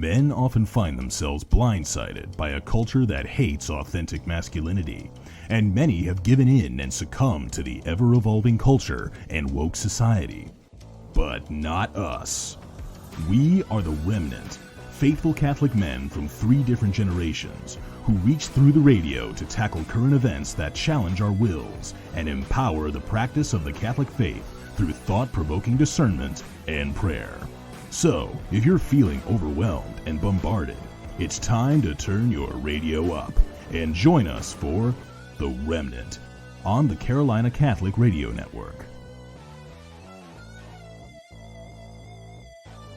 Men often find themselves blindsided by a culture that hates authentic masculinity, and many have given in and succumbed to the ever-evolving culture and woke society. But not us. We are the ReMENant, faithful Catholic men from 3 different generations who reach through the radio to tackle current events that challenge our wills and empower the practice of the Catholic faith through thought-provoking discernment and prayer. So, if you're feeling overwhelmed and bombarded, it's time to turn your radio up and join us for The ReMENant on the Carolina Catholic Radio Network.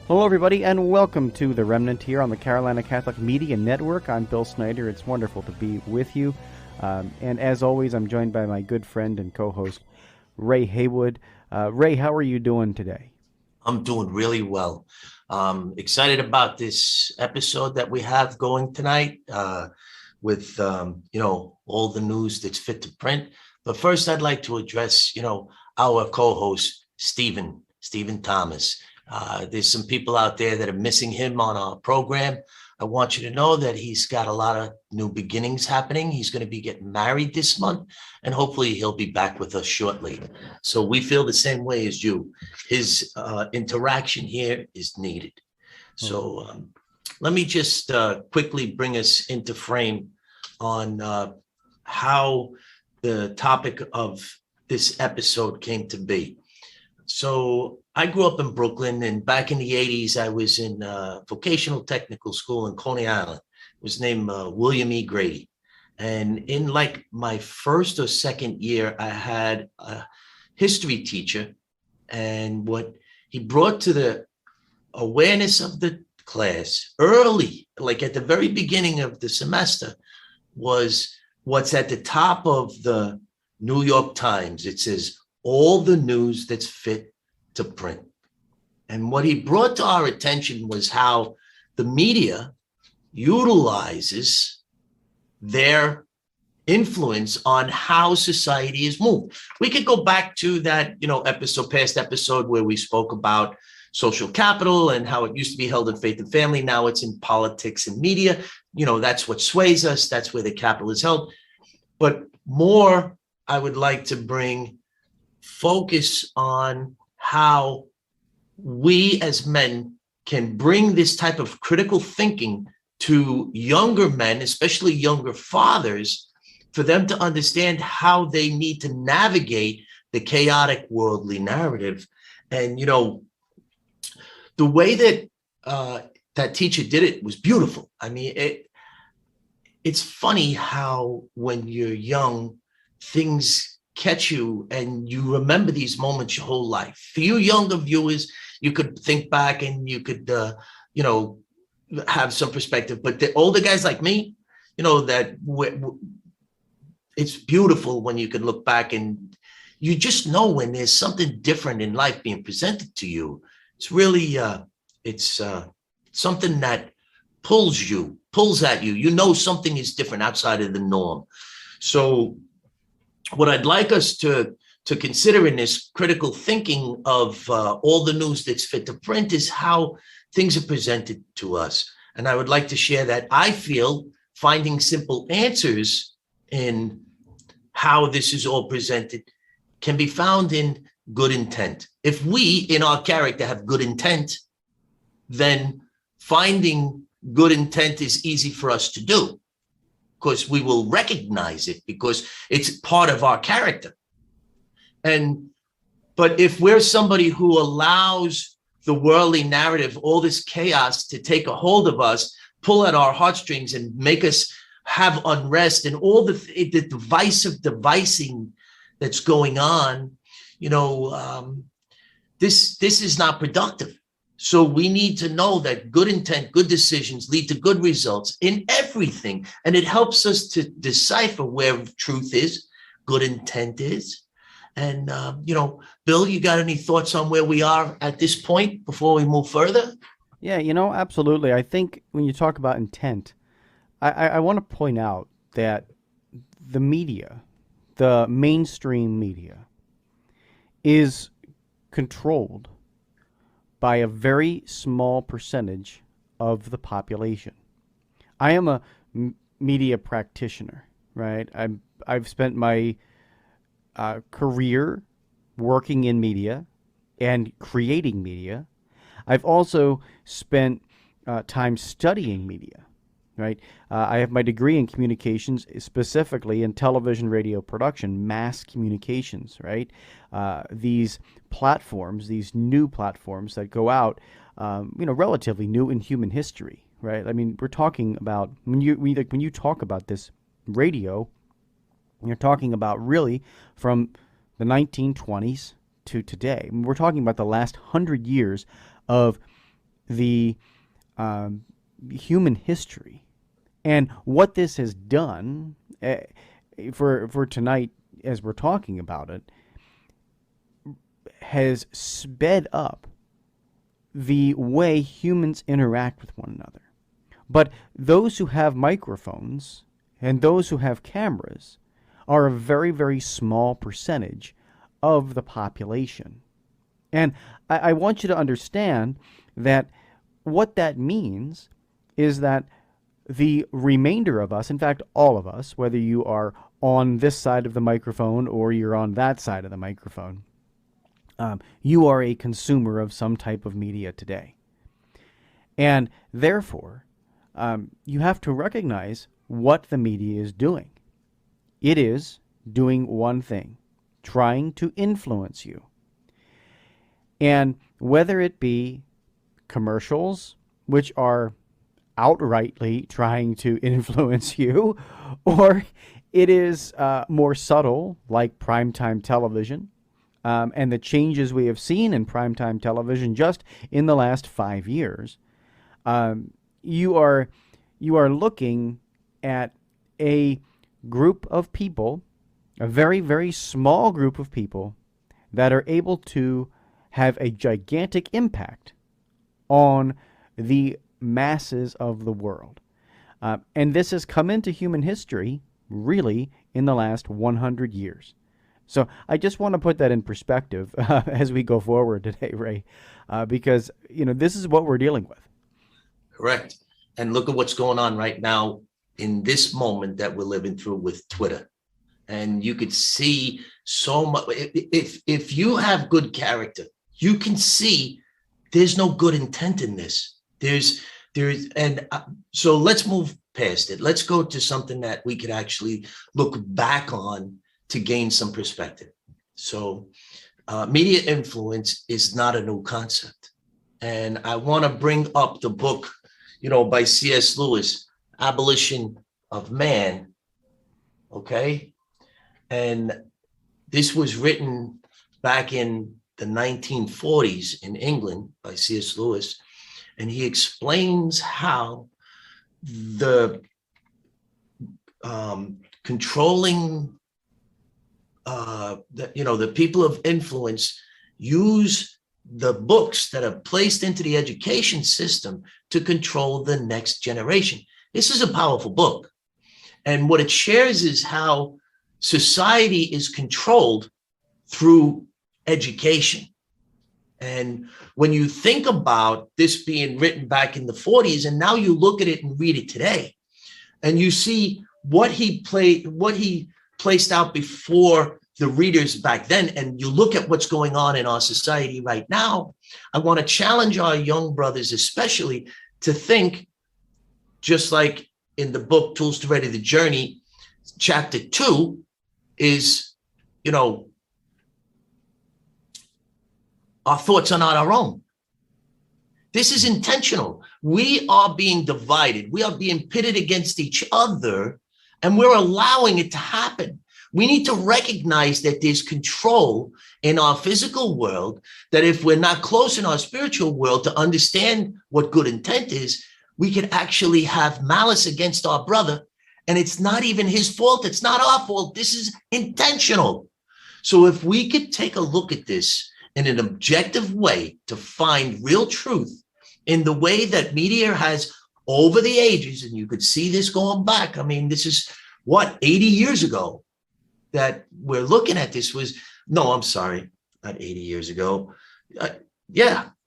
Hello, everybody, and welcome to The ReMENant here on the Carolina Catholic Media Network. I'm Bill Snyder. It's wonderful to be with you. And as always, I'm joined by my good friend and co-host, Ray Haywood. Ray, how are you doing today? I'm doing really well. Excited about this episode that we have going tonight with, all the news that's fit to print. But first, I'd like to address, our co-host, Stephen Thomas. There's some people out there that are missing him on our program. I want you to know that he's got a lot of new beginnings happening. He's going to be getting married this month, and hopefully he'll be back with us shortly. So we feel the same way as you. His interaction here is needed. So let me just quickly bring us into frame on how the topic of this episode came to be. So I grew up in Brooklyn, and back in the 80s, I was in vocational technical school in Coney Island. It was named William E. Grady. And in like my first or second year, I had a history teacher. And what he brought to the awareness of the class early, like at the very beginning of the semester, was what's at the top of the New York Times. It says, all the news that's fit to print. And what he brought to our attention was how the media utilizes their influence on how society is moved. We could go back to that, past episode where we spoke about social capital and how it used to be held in faith and family. Now it's in politics and media. That's what sways us. That's where the capital is held. But more, I would like to bring focus on how we as men can bring this type of critical thinking to younger men, especially younger fathers, for them to understand how they need to navigate the chaotic worldly narrative. And, the way that that teacher did it was beautiful. I mean, it's funny how when you're young, things catch you and you remember these moments your whole life. For you younger viewers, you could think back and you could, have some perspective. But the older guys like me, it's beautiful when you can look back and you just know when there's something different in life being presented to you. It's really, it's something that pulls at you. Something is different outside of the norm. So what I'd like us to consider in this critical thinking of all the news that's fit to print is how things are presented to us. And I would like to share that I feel finding simple answers in how this is all presented can be found in good intent. If we in our character have good intent, then finding good intent is easy for us to do, because we will recognize it because it's part of our character. But if we're somebody who allows the worldly narrative, all this chaos to take a hold of us, pull at our heartstrings and make us have unrest and all the divisive devising that's going on, this is not productive. So we need to know that good intent, good decisions lead to good results in everything. And it helps us to decipher where truth is, good intent is. And, Bill, you got any thoughts on where we are at this point before we move further? Yeah, absolutely. I think when you talk about intent, I want to point out that the media, the mainstream media, is controlled by a very small percentage of the population. I am a media practitioner, right? I've spent my career working in media and creating media. I've also spent time studying media, right? I have my degree in communications, specifically in television, radio production, mass communications, right? These platforms, these new platforms that go out, relatively new in human history, right? I mean, we're talking about when you talk about this radio, you're talking about really from the 1920s to today. I mean, we're talking about the last 100 years of the human history. And what this has done for tonight, as we're talking about it, has sped up the way humans interact with one another. But those who have microphones and those who have cameras are a very, very small percentage of the population. And I want you to understand that what that means is that the remainder of us, in fact, all of us, whether you are on this side of the microphone or you're on that side of the microphone, you are a consumer of some type of media today. And therefore, you have to recognize what the media is doing. It is doing one thing, trying to influence you. And whether it be commercials, which are outrightly trying to influence you, or it is more subtle, like primetime television, and the changes we have seen in primetime television just in the last 5 years, you are looking at a group of people, a very, very small group of people that are able to have a gigantic impact on the masses of the world. And this has come into human history really in the last 100 years. So I just want to put that in perspective as we go forward today, Ray, because this is what we're dealing with. Correct. And look at what's going on right now in this moment that we're living through with Twitter. And you could see so much. If you have good character, you can see there's no good intent in this. So let's move past it. Let's go to something that we could actually look back on to gain some perspective. So media influence is not a new concept. And I want to bring up the book, by C.S. Lewis, Abolition of Man. Okay. And this was written back in the 1940s in England by C.S. Lewis. And he explains how the controlling, the people of influence use the books that are placed into the education system to control the next generation. This is a powerful book. And what it shares is how society is controlled through education. And when you think about this being written back in the 40s, and now you look at it and read it today, and you see what he placed out before the readers back then, and you look at what's going on in our society right now, I want to challenge our young brothers, especially, to think just like in the book, Tools to Ready the Journey, chapter 2 is, our thoughts are not our own. This is intentional. We are being divided. We are being pitted against each other, and we're allowing it to happen. We need to recognize that there's control in our physical world, that if we're not close in our spiritual world to understand what good intent is, we could actually have malice against our brother. And it's not even his fault. It's not our fault. This is intentional. So if we could take a look at this in an objective way to find real truth in the way that media has over the ages, and you could see this going back. I mean, this is 80 years ago that we're looking at this not 80 years ago.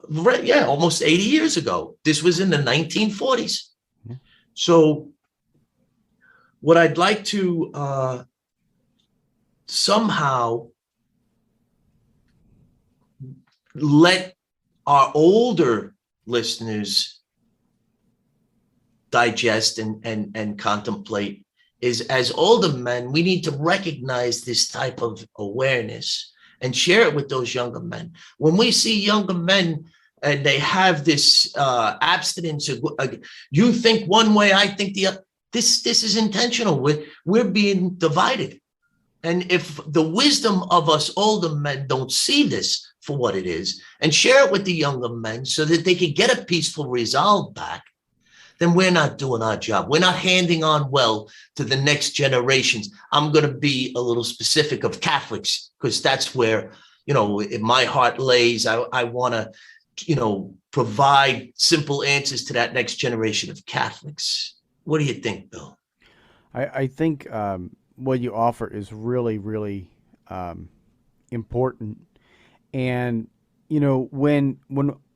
Right, yeah, almost 80 years ago. This was in the 1940s. Yeah. So what I'd like to somehow let our older listeners digest and contemplate is, as older men, we need to recognize this type of awareness and share it with those younger men. When we see younger men and they have this abstinence, you think one way, I think the other. This is intentional. We're being divided. And if the wisdom of us older men don't see this for what it is and share it with the younger men so that they can get a peaceful resolve back, then we're not doing our job. We're not handing on well to the next generations. I'm going to be a little specific of Catholics because that's where, my heart lays. I want to, provide simple answers to that next generation of Catholics. What do you think, Bill? I think what you offer is really, really important. And, when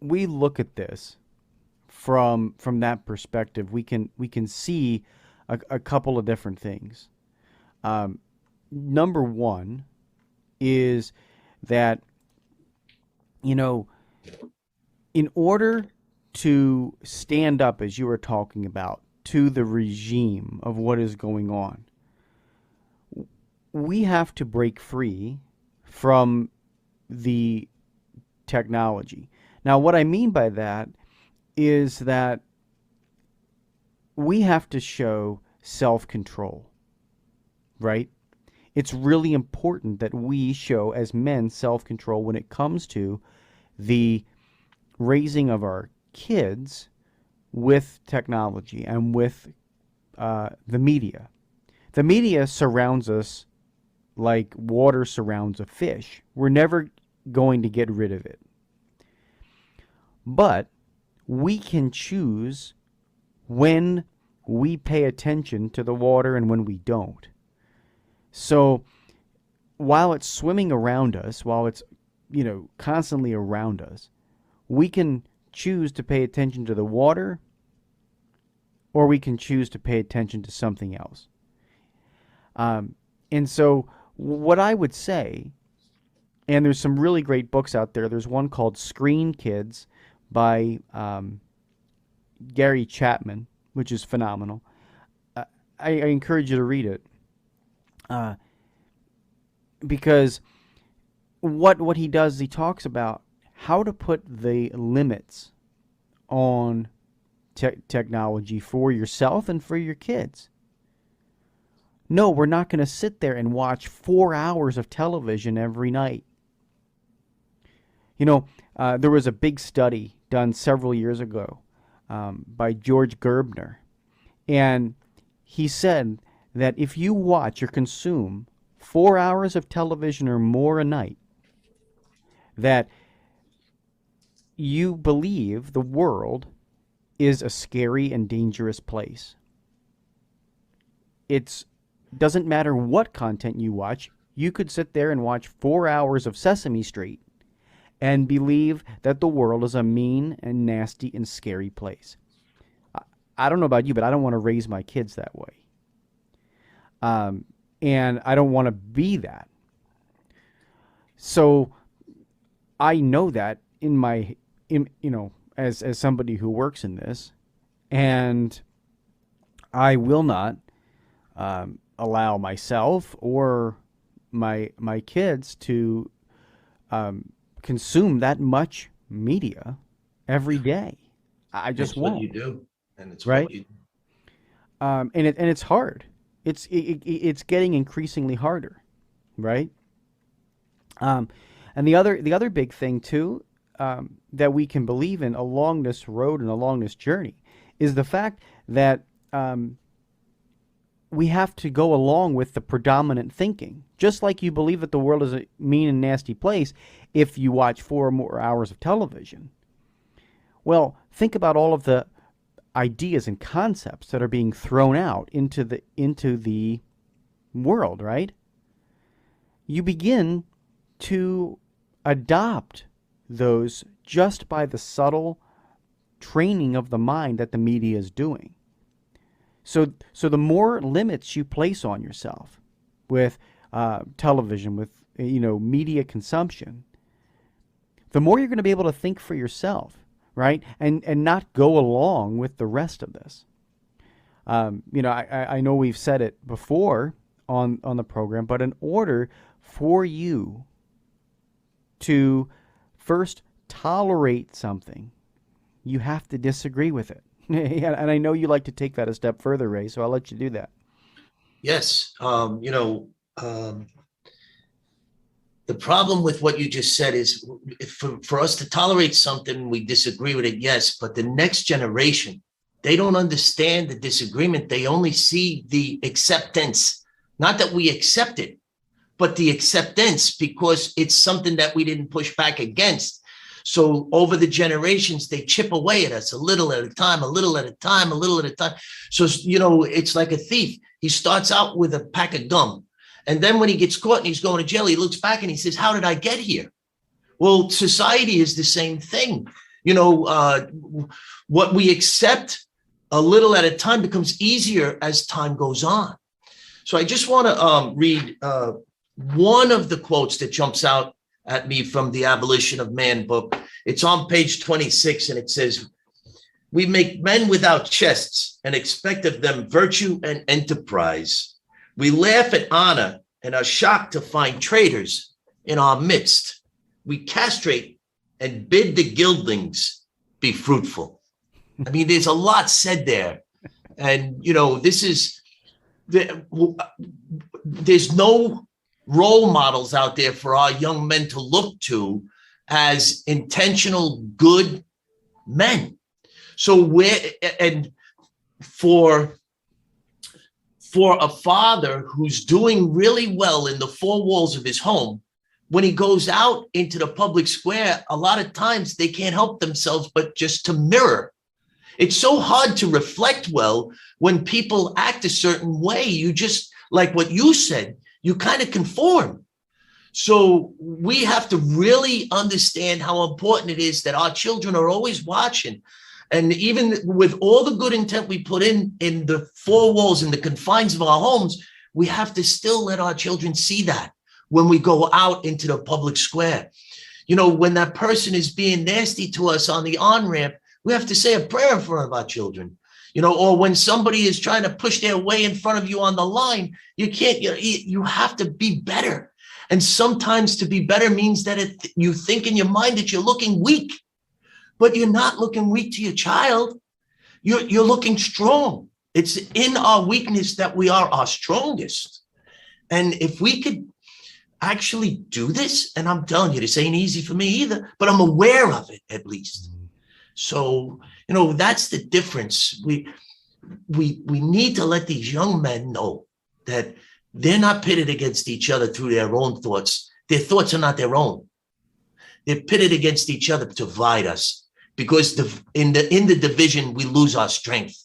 we look at this from that perspective, we can see a couple of different things. Number one is that, in order to stand up, as you were talking about, to the regime of what is going on, we have to break free from the technology. Now, what I mean by that is that we have to show self-control, right? It's really important that we show as men self-control when it comes to the raising of our kids with technology and with the media. The media surrounds us like water surrounds a fish. We're never going to get rid of it. But we can choose when we pay attention to the water and when we don't. So while it's swimming around us, while it's, constantly around us, we can choose to pay attention to the water, or we can choose to pay attention to something else. And so what I would say, and there's some really great books out there. There's one called Screen Kids by Gary Chapman, which is phenomenal. I encourage you to read it. Because what he does, he talks about how to put the limits on technology for yourself and for your kids. No, we're not going to sit there and watch 4 hours of television every night. There was a big study done several years ago by George Gerbner, and he said that if you watch or consume 4 hours of television or more a night, that you believe the world is a scary and dangerous place. It doesn't matter what content you watch. You could sit there and watch 4 hours of Sesame Street and believe that the world is a mean and nasty and scary place. I don't know about you, but I don't want to raise my kids that way. And I don't want to be that. So I know that as somebody who works in this, and I will not allow myself or my kids to consume that much media every day. I just won't. What you do, and it's right. What you do. And it's hard. It's getting increasingly harder, right? And the other big thing too that we can believe in along this road and along this journey is the fact that we have to go along with the predominant thinking. Just like you believe that the world is a mean and nasty place if you watch 4 or more hours of television. Well, think about all of the ideas and concepts that are being thrown out into the world, right? You begin to adopt those just by the subtle training of the mind that the media is doing. So the more limits you place on yourself with television, with media consumption, the more you're going to be able to think for yourself, right? And not go along with the rest of this. I know we've said it before on the program, but in order for you to first tolerate something, you have to disagree with it. And I know you like to take that a step further, Ray, so I'll let you do that. Yes. The problem with what you just said is for us to tolerate something, we disagree with it, yes, but the next generation, they don't understand the disagreement. They only see the acceptance, not that we accept it, but the acceptance, because it's something that we didn't push back against. So over the generations, they chip away at us a little at a time, a little at a time, a little at a time. So, it's like a thief. He starts out with a pack of gum. And then when he gets caught and he's going to jail, he looks back and he says, how did I get here? Well, society is the same thing. What we accept a little at a time becomes easier as time goes on. So I just want to read one of the quotes that jumps out at me from the Abolition of Man book. It's on page 26, and it says, "We make men without chests and expect of them virtue and enterprise. We laugh at honor and are shocked to find traitors in our midst. We castrate and bid the guildlings be fruitful." I mean, there's a lot said there. And, there's no role models out there for our young men to look to as intentional, good men. So for a father who's doing really well in the four walls of his home, when he goes out into the public square, a lot of times they can't help themselves but just to mirror. It's so hard to reflect well when people act a certain way. You just, like what you said, you kind of conform. So we have to really understand how important it is that our children are always watching. And even with all the good intent we put in the four walls, in the confines of our homes, we have to still let our children see that when we go out into the public square. When that person is being nasty to us on the on-ramp, we have to say a prayer in front of our children. Or when somebody is trying to push their way in front of you on the line, you have to be better. And sometimes to be better means that you think in your mind that you're looking weak. But you're not looking weak to your child. You're looking strong. It's in our weakness that we are our strongest. And if we could actually do this, and I'm telling you, this ain't easy for me either, but I'm aware of it at least. So, that's the difference. We need to let these young men know that they're not pitted against each other through their own thoughts. Their thoughts are not their own. They're pitted against each other to divide us. Because in the division, we lose our strength.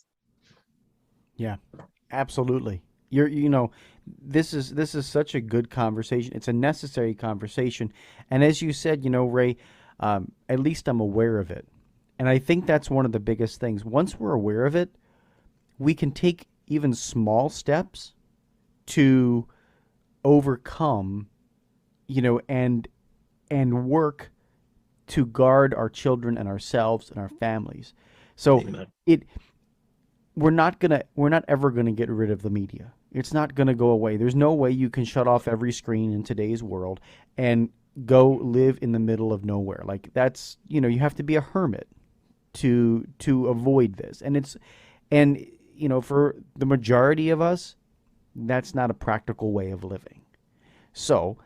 Yeah, absolutely. This is such a good conversation. It's a necessary conversation. And as you said, Ray, at least I'm aware of it. And I think that's one of the biggest things. Once we're aware of it, we can take even small steps to overcome, and work to guard our children and ourselves and our families. So Amen. We're not ever gonna get rid of the media. It's not gonna go away. There's no way you can shut off every screen in today's world and go live in the middle of nowhere. Like that's, you have to be a hermit to avoid this. And for the majority of us, that's not a practical way of living. So,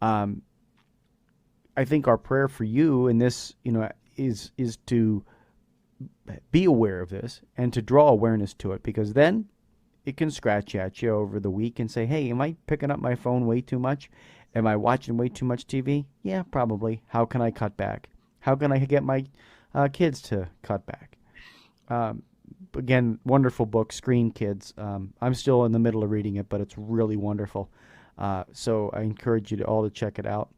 I think our prayer for you in this, is to be aware of this and to draw awareness to it, because then it can scratch at you over the week and say, hey, am I picking up my phone way too much? Am I watching way too much TV? Yeah, probably. How can I cut back? How can I get my kids to cut back? Again, wonderful book, Screen Kids. I'm still in the middle of reading it, but it's really wonderful. So I encourage you all to check it out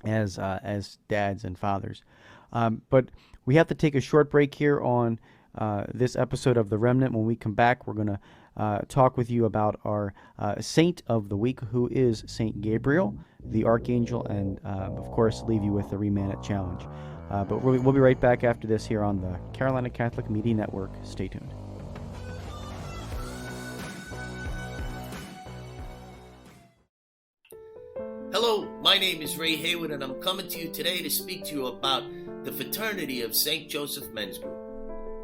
as dads and fathers. But we have to take a short break here on this episode of The Remnant. When we come back, we're going to talk with you about our Saint of the Week, who is Saint Gabriel, the Archangel, and of course leave you with the ReMENant challenge. But we'll be right back after this here on the Carolina Catholic Media Network. Stay tuned. Hello, my name is Ray Haywood, and I'm coming to you today to speak to you about the Fraternity of St. Joseph Men's Group,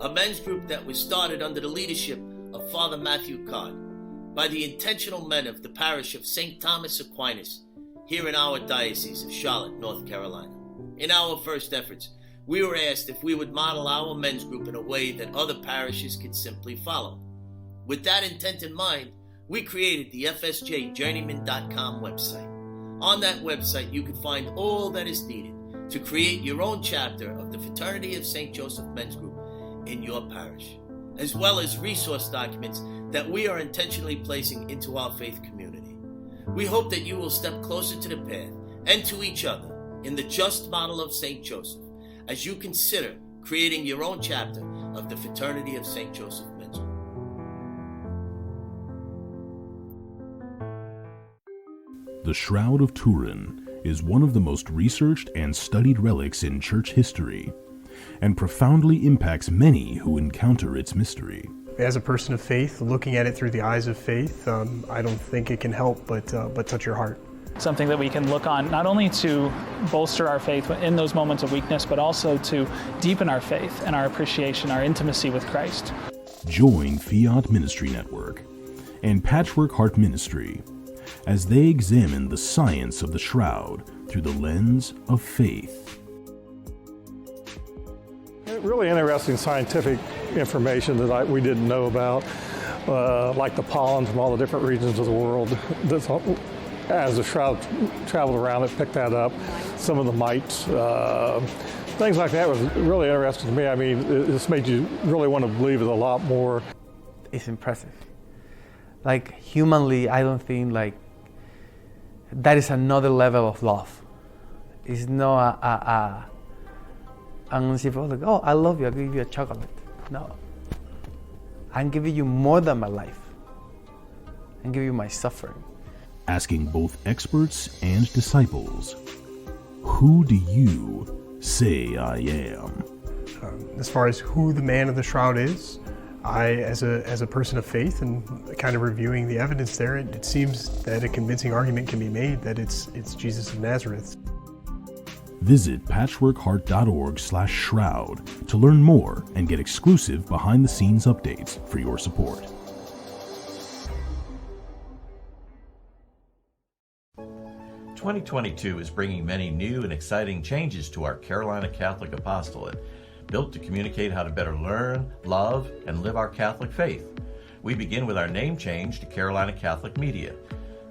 a men's group that was started under the leadership of Father Matthew Card by the intentional men of the parish of St. Thomas Aquinas here in our Diocese of Charlotte, North Carolina. In our first efforts, we were asked if we would model our men's group in a way that other parishes could simply follow. With that intent in mind, we created the FSJJourneyman.com website. On that website, you can find all that is needed to create your own chapter of the Fraternity of St. Joseph Men's Group in your parish, as well as resource documents that we are intentionally placing into our faith community. We hope that you will step closer to the path and to each other in the just model of St. Joseph as you consider creating your own chapter of the Fraternity of St. Joseph Men's Group. The Shroud of Turin is one of the most researched and studied relics in church history, and profoundly impacts many who encounter its mystery. As a person of faith, looking at it through the eyes of faith, I don't think it can help but touch your heart. Something that we can look on not only to bolster our faith in those moments of weakness, but also to deepen our faith and our appreciation, our intimacy with Christ. Join Fiat Ministry Network and Patchwork Heart Ministry as they examine the science of the Shroud through the lens of faith. Really interesting scientific information that we didn't know about, like the pollen from all the different regions of the world. As the Shroud traveled around, it picked that up. Some of the mites, things like that was really interesting to me. I mean, this made you really want to believe it a lot more. It's impressive. Like, humanly, I don't think, like, that is another level of love. It's not I'm like, oh, I love you, I'll give you a chocolate. No. I'm giving you more than my life. I'm giving you my suffering. Asking both experts and disciples, who do you say I am? As far as who the man of the Shroud is, I, as a person of faith and kind of reviewing the evidence there, it seems that a convincing argument can be made that it's Jesus of Nazareth. Visit patchworkheart.org/shroud to learn more and get exclusive behind-the-scenes updates for your support. "2022 is bringing many new and exciting changes to our Carolina Catholic Apostolate, built to communicate how to better learn, love, and live our Catholic faith. We begin with our name change to Carolina Catholic Media.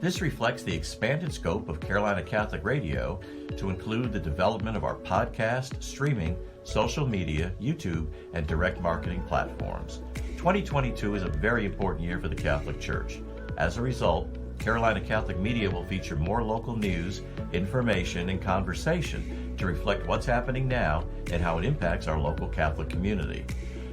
This reflects the expanded scope of Carolina Catholic Radio to include the development of our podcast, streaming, social media, YouTube, and direct marketing platforms. 2022 is a very important year for the Catholic Church. As a result, Carolina Catholic Media will feature more local news, information, and conversation to reflect what's happening now and how it impacts our local Catholic community.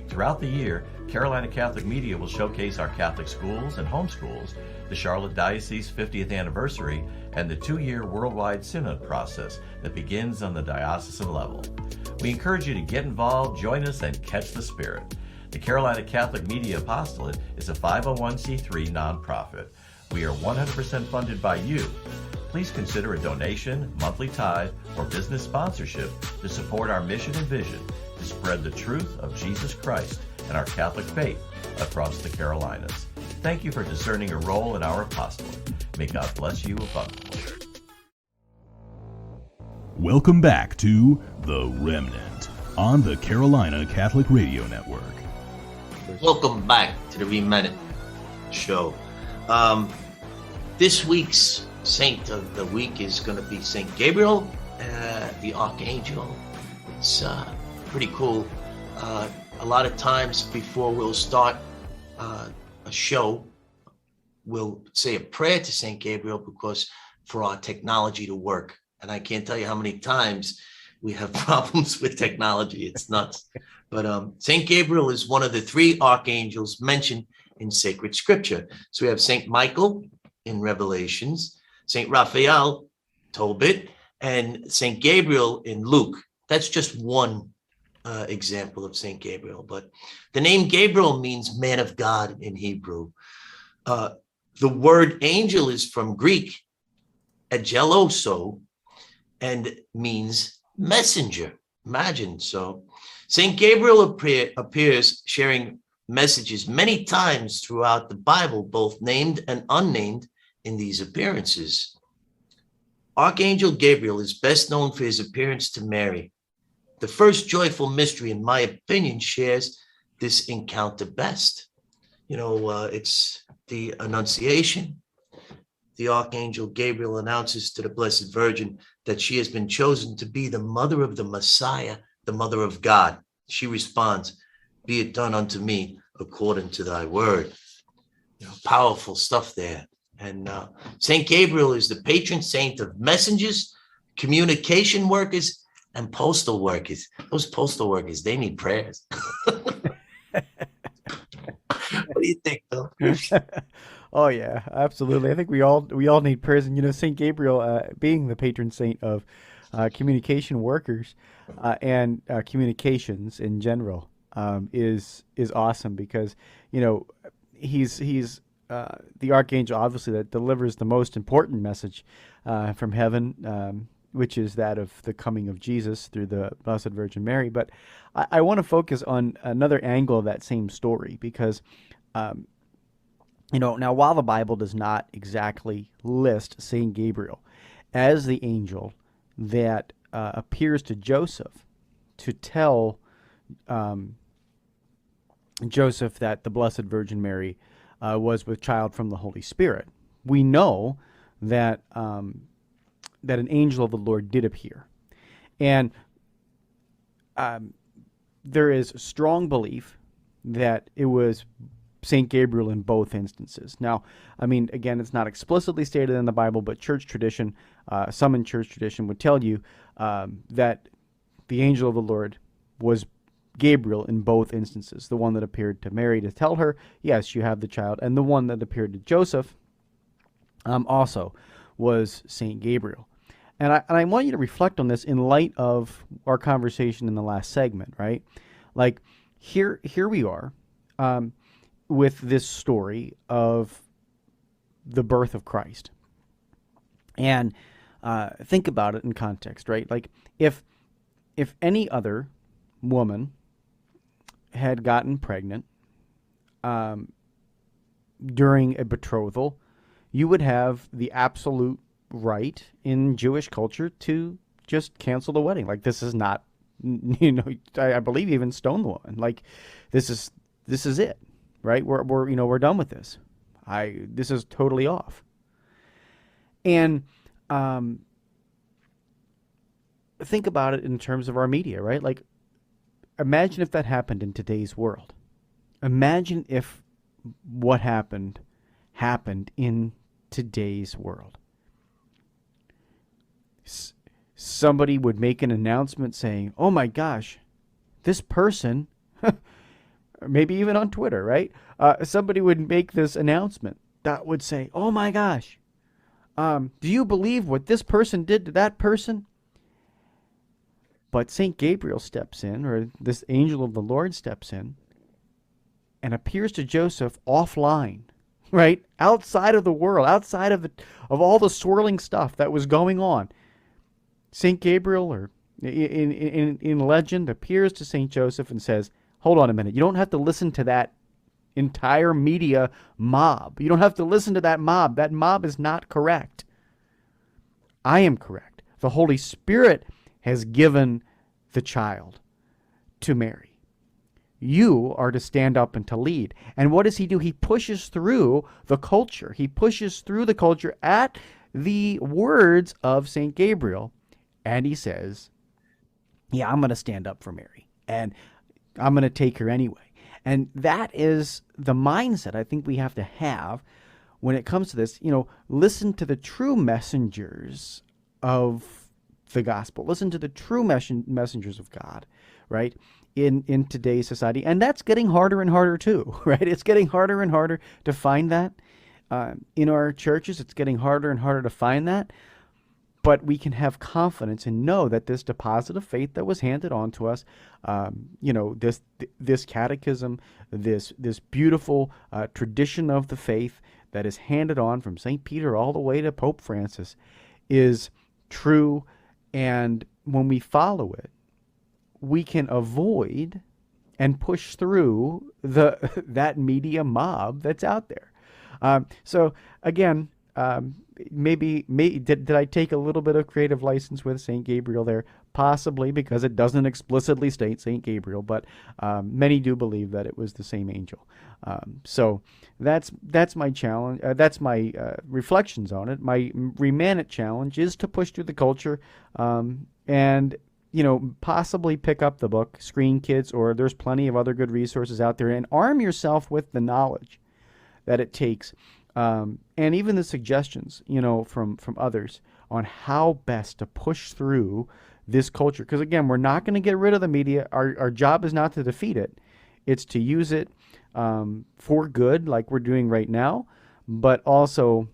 Throughout the year, Carolina Catholic Media will showcase our Catholic schools and homeschools, the Charlotte Diocese 50th anniversary, and the 2-year worldwide synod process that begins on the diocesan level. We encourage you to get involved, join us, and catch the spirit. The Carolina Catholic Media Apostolate is a 501c3 nonprofit. We are 100% funded by you. Please consider a donation, monthly tithe, or business sponsorship to support our mission and vision to spread the truth of Jesus Christ and our Catholic faith across the Carolinas. Thank you for discerning a role in our apostolate. May God bless you abundantly. Welcome back to The Remnant on the Carolina Catholic Radio Network. Welcome back to the ReMENant show. This week's Saint of the Week is going to be Saint Gabriel, the Archangel. It's pretty cool. A lot of times before we'll start a show, we'll say a prayer to Saint Gabriel because for our technology to work. And I can't tell you how many times we have problems with technology. It's nuts. But St. Gabriel is one of the 3 archangels mentioned in sacred scripture. So we have St. Michael in Revelations, St. Raphael, Tobit, and St. Gabriel in Luke. That's just one example of St. Gabriel. But the name Gabriel means man of God in Hebrew. The word angel is from Greek, angeloso, and means messenger. Imagine. So St. Gabriel appears sharing messages many times throughout the Bible, both named and unnamed in these appearances. Archangel Gabriel is best known for his appearance to Mary. The first joyful mystery, in my opinion, shares this encounter best. It's the Annunciation. The Archangel Gabriel announces to the Blessed Virgin that she has been chosen to be the mother of the Messiah, the mother of God. She responds, "Be it done unto me according to thy word." Powerful stuff there. And St. Gabriel is the patron saint of messengers, communication workers, and postal workers. Those postal workers, they need prayers. What do you think, Bill? Oh yeah, absolutely. I think we all need prayers, and Saint Gabriel, being the patron saint of communication workers and communications in general, is awesome because he's the archangel, obviously, that delivers the most important message from heaven, which is that of the coming of Jesus through the Blessed Virgin Mary. But I want to focus on another angle of that same story because, now while the Bible does not exactly list Saint Gabriel as the angel that appears to Joseph to tell Joseph that the Blessed Virgin Mary was with child from the Holy Spirit, we know that that an angel of the Lord did appear. And there is strong belief that it was St. Gabriel in both instances. Now, again, it's not explicitly stated in the Bible, but church tradition, some in church tradition would tell you that the angel of the Lord was Gabriel in both instances. The one that appeared to Mary to tell her, yes, you have the child, and the one that appeared to Joseph also was St. Gabriel. And I want you to reflect on this in light of our conversation in the last segment, right? Like, here we are with this story of the birth of Christ. And think about it in context, right? Like, if any other woman had gotten pregnant during a betrothal, you would have the absolute right in Jewish culture to just cancel the wedding. Like, this is not, I believe even stone the woman. Like, this is it, right? We're done with this. This is totally off. And think about it in terms of our media, right? Like, imagine if that happened in today's world. Imagine if what happened in today's world. Somebody would make an announcement saying, "Oh my gosh, this person," maybe even on Twitter, right? Somebody would make this announcement that would say, "Oh my gosh, do you believe what this person did to that person?" But St. Gabriel steps in, or this angel of the Lord steps in, and appears to Joseph offline, right? Outside of the world, outside of all the swirling stuff that was going on. St. Gabriel, or in legend, appears to St. Joseph and says, "Hold on a minute. You don't have to listen to that entire media mob. You don't have to listen to that mob. That mob is not correct. I am correct. The Holy Spirit has given the child to Mary. You are to stand up and to lead." And what does he do? He pushes through the culture. He pushes through the culture at the words of St. Gabriel. And he says, "Yeah, I'm going to stand up for Mary. And I'm going to take her anyway." And that is the mindset I think we have to have when it comes to this. Listen to the true messengers of the gospel. Listen to the true messengers of God, right? In today's society. And that's getting harder and harder too, right? It's getting harder and harder to find that. In our churches, it's getting harder and harder to find that. But we can have confidence and know that this deposit of faith that was handed on to us, this catechism, this beautiful tradition of the faith that is handed on from St. Peter all the way to Pope Francis, is true. And when we follow it, we can avoid and push through that media mob that's out there. So again, maybe did I take a little bit of creative license with St. Gabriel there? Possibly, because it doesn't explicitly state St. Gabriel, but many do believe that it was the same angel. So that's my challenge. That's my reflections on it. My ReMENant challenge is to push through the culture and possibly pick up the book Screen Kids, or there's plenty of other good resources out there, and arm yourself with the knowledge that it takes. And even the suggestions, from others on how best to push through this culture. Because again, we're not going to get rid of the media. Our job is not to defeat it. It's to use it for good, like we're doing right now, but also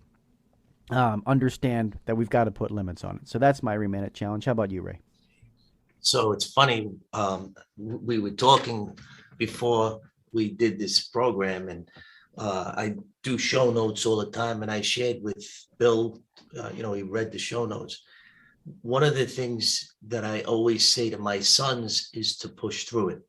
understand that we've got to put limits on it. So that's my ReMENant challenge. How about you, Ray? So it's funny, we were talking before we did this program, and I do show notes all the time, and I shared with Bill, he read the show notes. One of the things that I always say to my sons is to push through it.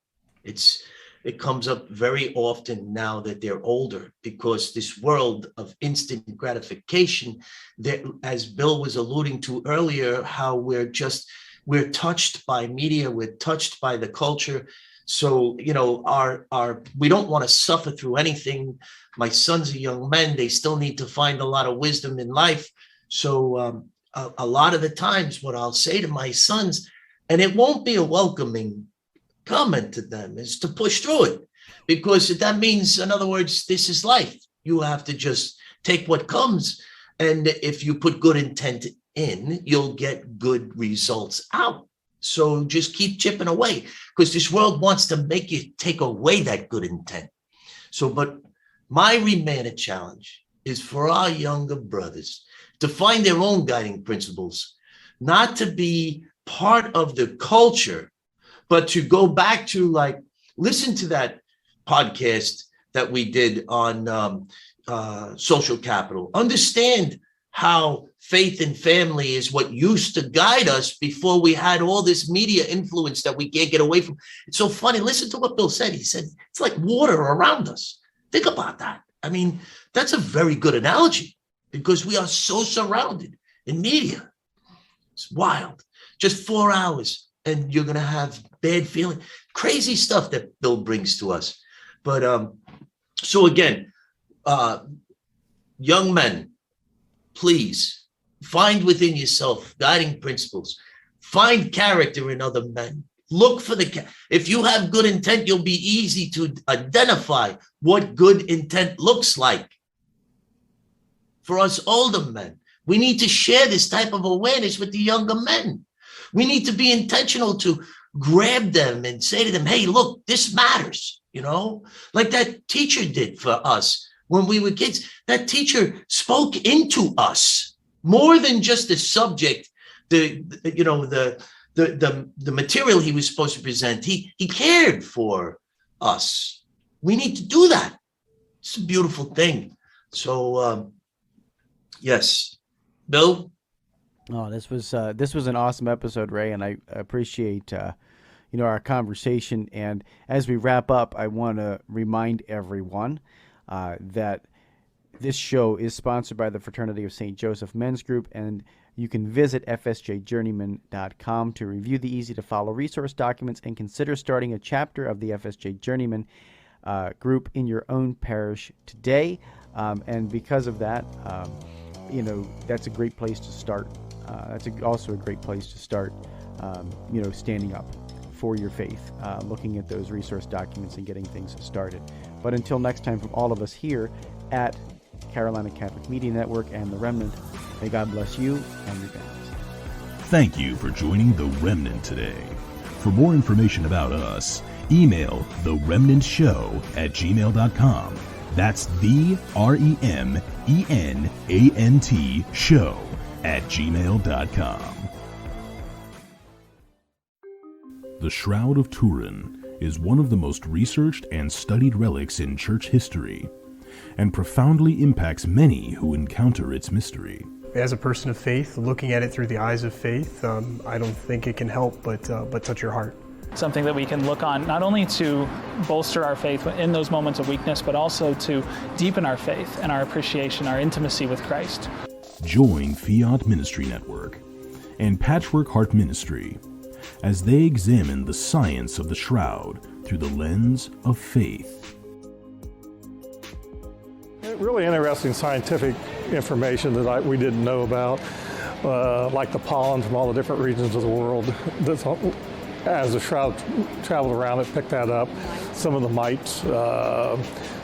It comes up very often now that they're older, because this world of instant gratification, that, as Bill was alluding to earlier, how we're touched by media, we're touched by the culture. So, we don't want to suffer through anything. My sons are young men. They still need to find a lot of wisdom in life. So a lot of the times what I'll say to my sons, and it won't be a welcoming comment to them, is to push through it. Because that means, in other words, this is life. You have to just take what comes. And if you put good intent in, you'll get good results out. So just keep chipping away, because this world wants to make you take away that good intent. So, but my ReMENant challenge is for our younger brothers to find their own guiding principles, not to be part of the culture, but to go back to, like, listen to that podcast that we did on social capital. Understand how faith and family is what used to guide us before we had all this media influence that we can't get away from. It's so funny. Listen to what Bill said. He said, it's like water around us. Think about that. I mean, that's a very good analogy, because we are so surrounded in media. It's wild. Just 4 hours and you're going to have bad feeling. Crazy stuff that Bill brings to us. But so again, young men, please find within yourself guiding principles. Find character in other men. Look for if you have good intent, you'll be easy to identify what good intent looks like. For us older men, we need to share this type of awareness with the younger men. We need to be intentional to grab them and say to them, hey, look, this matters, like that teacher did for us when we were kids. That teacher spoke into us more than just the subject, the material he was supposed to present. He cared for us. We need to do that. It's a beautiful thing. So, yes, Bill. Oh, this was an awesome episode, Ray, and I appreciate our conversation. And as we wrap up, I want to remind everyone that this show is sponsored by the Fraternity of St. Joseph Men's Group, and you can visit fsjjourneyman.com to review the easy-to-follow resource documents and consider starting a chapter of the FSJ Journeyman group in your own parish today. And because of that, that's a great place to start. That's also a great place to start, standing up for your faith, looking at those resource documents and getting things started. But until next time, from all of us here at Carolina Catholic Media Network and the ReMENant, may God bless you and your families. Thank you for joining The Remnant today. For more information about us, email theremnantshow@gmail.com. That's the REMENant show@gmail.com. The Shroud of Turin is one of the most researched and studied relics in church history, and profoundly impacts many who encounter its mystery. As a person of faith, looking at it through the eyes of faith, I don't think it can help but touch your heart. Something that we can look on not only to bolster our faith in those moments of weakness, but also to deepen our faith and our appreciation, our intimacy with Christ. Join Fiat Ministry Network and Patchwork Heart Ministry as they examine the science of the Shroud through the lens of faith. Really interesting scientific information that we didn't know about, like the pollen from all the different regions of the world. As the Shroud traveled around, it picked that up. Some of the mites,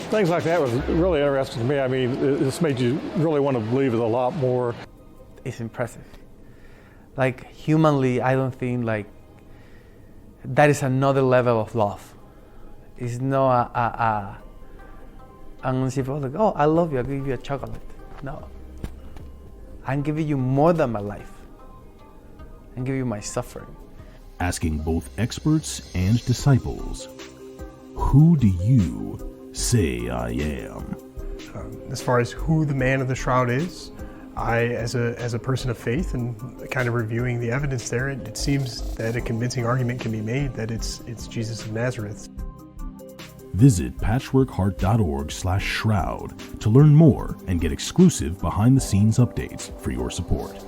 things like that was really interesting to me. I mean, this made you really want to believe it a lot more. It's impressive. Like, humanly, I don't think that is another level of love. It's not I'm like, oh, I love you, I'll give you a chocolate. No. I'm giving you more than my life. I'm giving you my suffering. Asking both experts and disciples, who do you say I am? As far as who the man of the Shroud is, I, as a person of faith and kind of reviewing the evidence there, it seems that a convincing argument can be made that it's Jesus of Nazareth. Visit patchworkheart.org/shroud to learn more and get exclusive behind-the-scenes updates for your support.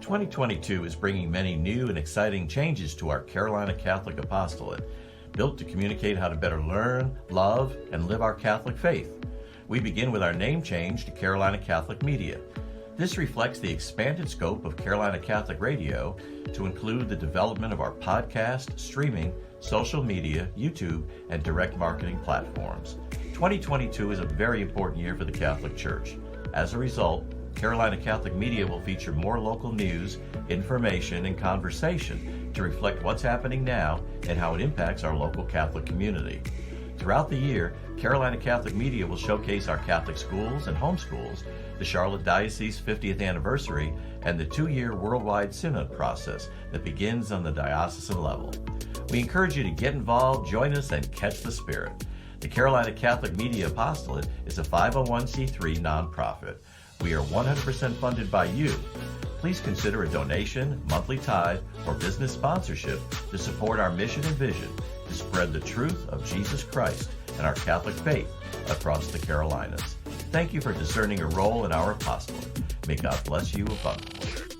"2022 is bringing many new and exciting changes to our Carolina Catholic Apostolate, built to communicate how to better learn, love, and live our Catholic faith. We begin with our name change to Carolina Catholic Media. This reflects the expanded scope of Carolina Catholic Radio to include the development of our podcast, streaming, social media, YouTube, and direct marketing platforms. 2022 is a very important year for the Catholic Church. As a result, Carolina Catholic Media will feature more local news, information, and conversation to reflect what's happening now and how it impacts our local Catholic community. Throughout the year, Carolina Catholic Media will showcase our Catholic schools and homeschools, the Charlotte Diocese 50th anniversary, and the 2-year worldwide synod process that begins on the diocesan level. We encourage you to get involved, join us, and catch the spirit. The Carolina Catholic Media Apostolate is a 501c3 nonprofit. We are 100% funded by you. Please consider a donation, monthly tithe, or business sponsorship to support our mission and vision to spread the truth of Jesus Christ and our Catholic faith across the Carolinas. Thank you for discerning a role in our apostolate. May God bless you abundantly.